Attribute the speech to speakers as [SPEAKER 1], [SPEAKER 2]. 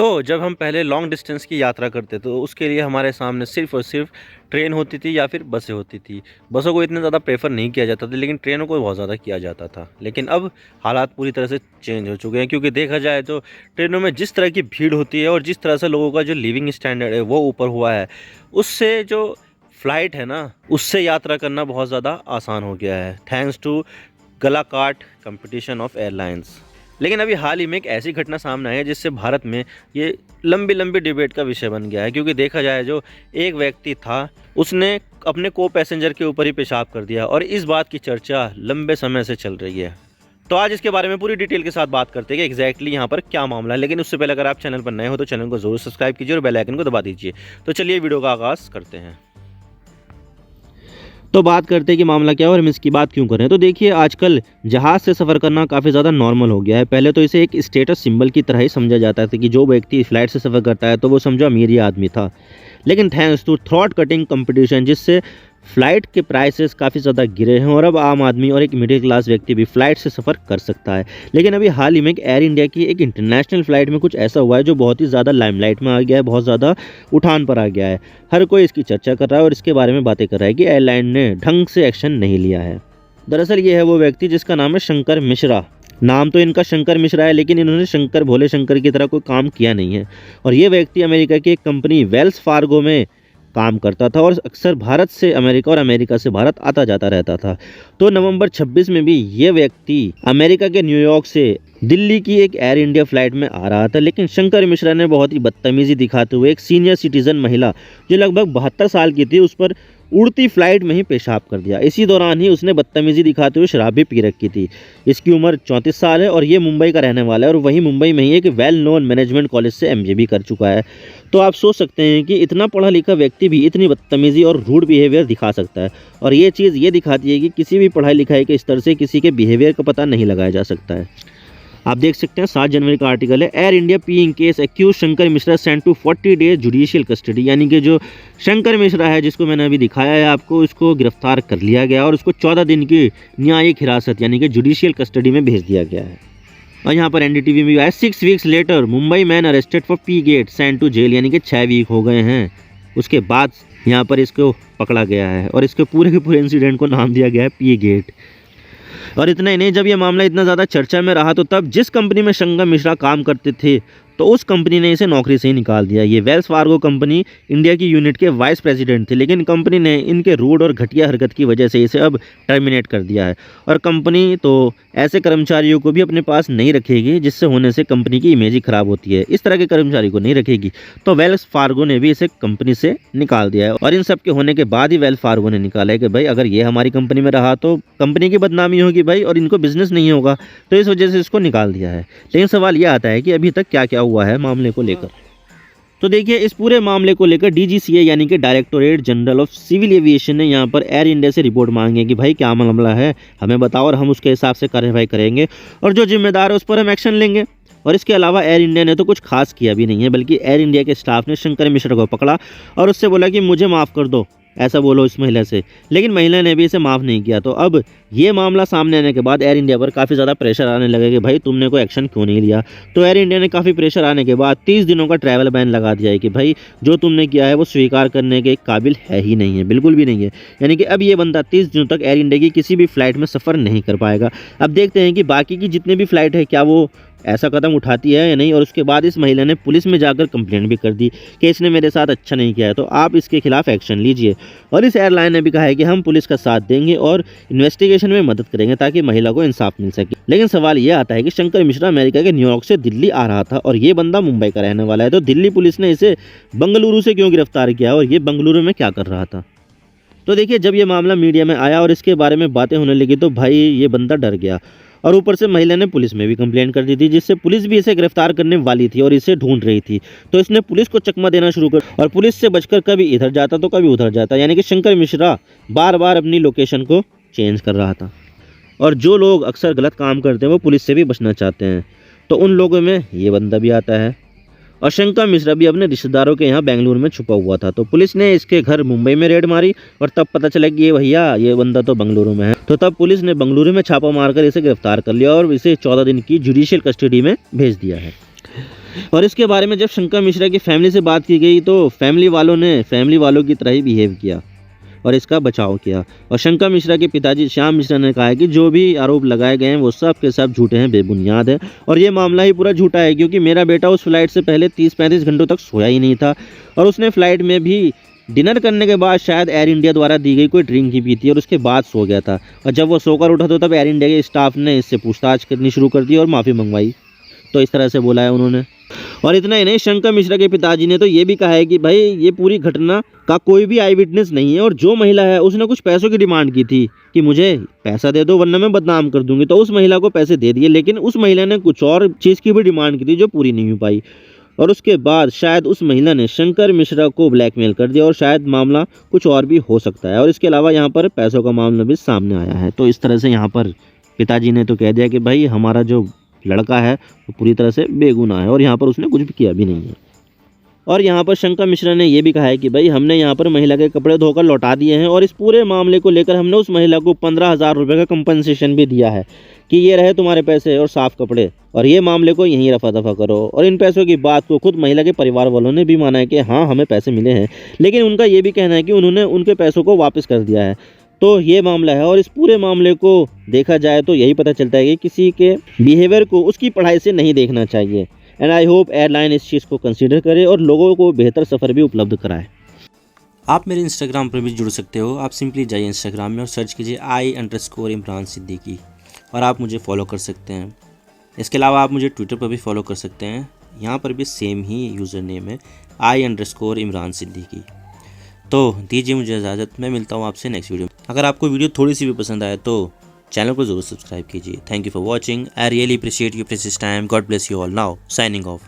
[SPEAKER 1] तो जब हम पहले लॉन्ग डिस्टेंस की यात्रा करते तो उसके लिए हमारे सामने सिर्फ़ और सिर्फ ट्रेन होती थी या फिर बसें होती थी। बसों को इतना ज़्यादा प्रेफर नहीं किया जाता था, लेकिन ट्रेनों को बहुत ज़्यादा किया जाता था। लेकिन अब हालात पूरी तरह से चेंज हो चुके हैं, क्योंकि देखा जाए तो ट्रेनों में जिस तरह की भीड़ होती है और जिस तरह से लोगों का जो लिविंग स्टैंडर्ड है वो ऊपर हुआ है, उससे जो फ़्लाइट है ना, उससे यात्रा करना बहुत ज़्यादा आसान हो गया है, थैंक्स टू गलाकाट कंपटीशन ऑफ एयरलाइंस। लेकिन अभी हाल ही में एक ऐसी घटना सामने आई है जिससे भारत में ये लंबी लंबी डिबेट का विषय बन गया है। क्योंकि देखा जाए, जो एक व्यक्ति था उसने अपने को पैसेंजर के ऊपर ही पेशाब कर दिया, और इस बात की चर्चा लंबे समय से चल रही है। तो आज इसके बारे में पूरी डिटेल के साथ बात करते हैं कि एग्जैक्टली यहाँ पर क्या मामला है। लेकिन उससे पहले अगर आप चैनल पर नए हो तो चैनल को जरूर सब्सक्राइब कीजिए और बेल आइकन को दबा दीजिए। तो चलिए वीडियो का आगाज़ करते हैं। तो बात करते हैं कि मामला क्या है और हम इसकी बात क्यों कर रहे हैं। तो देखिए, आजकल जहाज़ से सफ़र करना काफ़ी ज़्यादा नॉर्मल हो गया है। पहले तो इसे एक स्टेटस सिंबल की तरह ही समझा जाता था कि जो व्यक्ति फ़्लाइट से सफ़र करता है तो वो समझो अमीर ही आदमी था। लेकिन thanks to throat cutting competition, जिससे फ़्लाइट के प्राइसेस काफ़ी ज़्यादा गिरे हैं और अब आम आदमी और एक मिडिल क्लास व्यक्ति भी फ़्लाइट से सफ़र कर सकता है। लेकिन अभी हाल ही में एक एयर इंडिया की एक इंटरनेशनल फ़्लाइट में कुछ ऐसा हुआ है जो बहुत ही ज़्यादा लाइमलाइट में आ गया है, बहुत ज़्यादा उठान पर आ गया है। हर कोई इसकी चर्चा कर रहा है और इसके बारे में बातें कर रहा है कि एयरलाइन ने ढंग से एक्शन नहीं लिया है। दरअसल ये है वो व्यक्ति जिसका नाम है शंकर मिश्रा। नाम तो इनका शंकर मिश्रा है, लेकिन इन्होंने शंकर भोले शंकर की तरह कोई काम किया नहीं है। और ये व्यक्ति अमेरिका की एक कंपनी वेल्स फार्गो में काम करता था और अक्सर भारत से अमेरिका और अमेरिका से भारत आता जाता रहता था। तो नवंबर 26 में भी ये व्यक्ति अमेरिका के न्यूयॉर्क से दिल्ली की एक एयर इंडिया फ्लाइट में आ रहा था। लेकिन शंकर मिश्रा ने बहुत ही बदतमीजी दिखाते हुए एक सीनियर सिटीजन महिला जो लगभग 72 साल की थी उस पर उड़ती फ्लाइट में ही पेशाब कर दिया। इसी दौरान ही उसने बदतमीजी दिखाते हुए शराब भी पी रखी थी। इसकी उम्र 34 साल है और ये मुंबई का रहने वाला है और वहीं मुंबई में ही एक वेल नोन मैनेजमेंट कॉलेज से एमए भी कर चुका है। तो आप सोच सकते हैं कि इतना पढ़ा लिखा व्यक्ति भी इतनी बदतमीजी और रूड बिहेवियर दिखा सकता है। और ये चीज़ ये दिखाती है कि किसी भी पढ़ाई लिखाई के स्तर से किसी के बिहेवियर का पता नहीं लगाया जा सकता है। आप देख सकते हैं 7 जनवरी का आर्टिकल है, Air India peeing case accused Shankar Mishra sent to 40 days judicial custody. यानी कि जो शंकर मिश्रा है, जिसको मैंने अभी दिखाया है आपको, इसको गिरफ्तार कर लिया गया और उसको 14 दिन की न्यायिक हिरासत यानी कि जुडिशियल कस्टडी में भेज दिया गया है। और यहाँ पर एनडीटीवी में भी आया, 6 weeks later Mumbai man arrested for pee gate sent to jail. यानी कि 6 वीक हो गए हैं, उसके बाद यहाँ पर इसको पकड़ा गया है और इसके पूरे के पूरे इंसिडेंट को नाम दिया गया है पी गेट। और इतना ही नहीं, जब ये मामला इतना ज़्यादा चर्चा में रहा तो तब जिस कंपनी में शंकर मिश्रा काम करते थे तो उस कंपनी ने इसे नौकरी से ही निकाल दिया। ये वेल्स फार्गो कंपनी इंडिया की यूनिट के वाइस प्रेसिडेंट थे, लेकिन कंपनी ने इनके रूड और घटिया हरकत की वजह से इसे अब टर्मिनेट कर दिया है। और कंपनी तो ऐसे कर्मचारियों को भी अपने पास नहीं रखेगी जिससे होने से कंपनी की इमेज ही खराब होती है। इस तरह के कर्मचारी को नहीं रखेगी। तो वेल्स फार्गो ने भी इसे कंपनी से निकाल दिया है। और इन सब के होने के बाद ही वेल्स फार्गो ने निकाला है कि भाई अगर ये हमारी कंपनी में रहा तो कंपनी की बदनामी होगी भाई, और इनको बिजनेस नहीं होगा, तो इस वजह से इसको निकाल दिया है। लेकिन सवाल यह आता है कि अभी तक क्या क्या हुआ है मामले को लेकर। तो देखिए, इस पूरे मामले को लेकर डीजीसीए यानी कि directorate general of civil aviation ने यहाँ पर एयर इंडिया से रिपोर्ट मांगी है कि भाई क्या मामला है, हमें बताओ और हम उसके हिसाब से कार्रवाई करेंगे और जो जिम्मेदार है उस पर हम एक्शन लेंगे। और इसके अलावा एयर इंडिया ने तो कुछ खास किया भी नहीं है, बल्कि एयर इंडिया के स्टाफ ने शंकर मिश्रा को पकड़ा और उससे बोला कि मुझे माफ़ कर दो, ऐसा बोलो इस महिला से। लेकिन महिला ने भी इसे माफ़ नहीं किया। तो अब ये मामला सामने आने के बाद एयर इंडिया पर काफ़ी ज़्यादा प्रेशर आने लगा कि भाई तुमने कोई एक्शन क्यों नहीं लिया। तो एयर इंडिया ने काफ़ी प्रेशर आने के बाद 30 दिनों का ट्रैवल बैन लगा दिया है कि भाई जो तुमने किया है वो स्वीकार करने के काबिल है ही नहीं है, बिल्कुल भी नहीं है। यानी कि अब ये बंदा 30 दिनों तक एयर इंडिया की किसी भी फ्लाइट में सफ़र नहीं कर पाएगा। अब देखते हैं कि बाकी की जितनी भी फ्लाइट है क्या वो ऐसा कदम उठाती है या नहीं। और उसके बाद इस महिला ने पुलिस में जाकर कंप्लेंट भी कर दी कि इसने मेरे साथ अच्छा नहीं किया है, तो आप इसके खिलाफ एक्शन लीजिए। और इस एयरलाइन ने भी कहा है कि हम पुलिस का साथ देंगे और इन्वेस्टिगेशन में मदद करेंगे ताकि महिला को इंसाफ मिल सके। लेकिन सवाल यह आता है कि शंकर मिश्रा अमेरिका के न्यूयॉर्क से दिल्ली आ रहा था और ये बंदा मुंबई का रहने वाला है, तो दिल्ली पुलिस ने इसे बंगलुरु से क्यों गिरफ्तार किया और ये बंगलुरु में क्या कर रहा था। तो देखिए, जब ये मामला मीडिया में आया और इसके बारे में बातें होने लगी तो भाई ये बंदा डर गया। और ऊपर से महिला ने पुलिस में भी कंप्लेंट कर दी थी, जिससे पुलिस भी इसे गिरफ्तार करने वाली थी और इसे ढूंढ रही थी। तो इसने पुलिस को चकमा देना शुरू कर और पुलिस से बचकर कभी इधर जाता तो कभी उधर जाता। यानी कि शंकर मिश्रा बार बार अपनी लोकेशन को चेंज कर रहा था। और जो लोग अक्सर गलत काम करते हैं वो पुलिस से भी बचना चाहते हैं, तो उन लोगों में ये बंदा भी आता है। और शंकर मिश्रा भी अपने रिश्तेदारों के यहाँ बेंगलुरु में छुपा हुआ था। तो पुलिस ने इसके घर मुंबई में रेड मारी और तब पता चला कि ये भैया ये बंदा तो बेंगलुरु में है। तो तब पुलिस ने बेंगलुरु में छापा मारकर इसे गिरफ्तार कर लिया और इसे 14 दिन की जुडिशियल कस्टडी में भेज दिया है। और इसके बारे में जब शंकर मिश्रा की फैमिली से बात की गई तो फैमिली वालों ने फैमिली वालों की तरह ही बिहेव किया और इसका बचाव किया। और शंकर मिश्रा के पिताजी श्याम मिश्रा ने कहा है कि जो भी आरोप लगाए गए हैं वो सब के सब झूठे हैं, बेबुनियाद है और ये मामला ही पूरा झूठा है, क्योंकि मेरा बेटा उस फ्लाइट से पहले 30-35 घंटों तक सोया ही नहीं था और उसने फ्लाइट में भी डिनर करने के बाद शायद एयर इंडिया द्वारा दी गई कोई ड्रिंक ही पी थी और उसके बाद सो गया था। और जब वो सोकर उठा तो तब एयर इंडिया के स्टाफ ने इससे पूछताछ करनी शुरू कर दी और माफ़ी मंगवाई। तो इस तरह से बोला है उन्होंने। और इतना ही नहीं, शंकर मिश्रा के पिताजी ने तो ये भी कहा है कि भाई ये पूरी घटना का कोई भी आई विटनेस नहीं है और जो महिला है उसने कुछ पैसों की डिमांड की थी कि मुझे पैसा दे दो वरना मैं बदनाम कर दूंगी, तो उस महिला को पैसे दे दिए, लेकिन उस महिला ने कुछ और चीज़ की भी डिमांड की थी जो पूरी नहीं हो पाई। और उसके बाद शायद उस महिला ने शंकर मिश्रा को ब्लैकमेल कर दिया और शायद मामला कुछ और भी हो सकता है। और इसके अलावा यहाँ पर पैसों का मामला भी सामने आया है। तो इस तरह से यहाँ पर पिताजी ने तो कह दिया कि भाई हमारा जो लड़का है वो पूरी तरह से बेगुनाह है और यहाँ पर उसने कुछ भी किया भी नहीं है। और यहाँ पर शंकर मिश्रा ने यह भी कहा है कि भाई हमने यहाँ पर महिला के कपड़े धोकर लौटा दिए हैं और इस पूरे मामले को लेकर हमने उस महिला को 15,000 रुपये का कंपनसेशन भी दिया है कि ये रहे तुम्हारे पैसे और साफ़ कपड़े और ये मामले को यहीं रफा दफा करो। और इन पैसों की बात को खुद महिला के परिवार वालों ने भी माना है कि हाँ हमें पैसे मिले हैं, लेकिन उनका ये भी कहना है कि उन्होंने उनके पैसों को वापस कर दिया है। तो ये मामला है और इस पूरे मामले को देखा जाए तो यही पता चलता है कि किसी के बिहेवियर को उसकी पढ़ाई से नहीं देखना चाहिए। एंड आई होप एयरलाइन इस चीज़ को कंसीडर करे और लोगों को बेहतर सफ़र भी उपलब्ध कराए।
[SPEAKER 2] आप मेरे इंस्टाग्राम पर भी जुड़ सकते हो। आप सिंपली जाइए इंस्टाग्राम में और सर्च कीजिए I_Imran सिद्दीकी और आप मुझे फॉलो कर सकते हैं। इसके अलावा आप मुझे ट्विटर पर भी फॉलो कर सकते हैं, यहाँ पर भी सेम ही यूज़र नेम है I_Imran सिद्दीकी। तो दीजिए मुझे इजाज़त, मैं मिलता हूँ आपसे नेक्स्ट वीडियो में। अगर आपको वीडियो थोड़ी सी भी पसंद आए तो चैनल को ज़रूर सब्सक्राइब कीजिए। Thank you for watching. I really appreciate your precious time. God bless you all. Now signing off.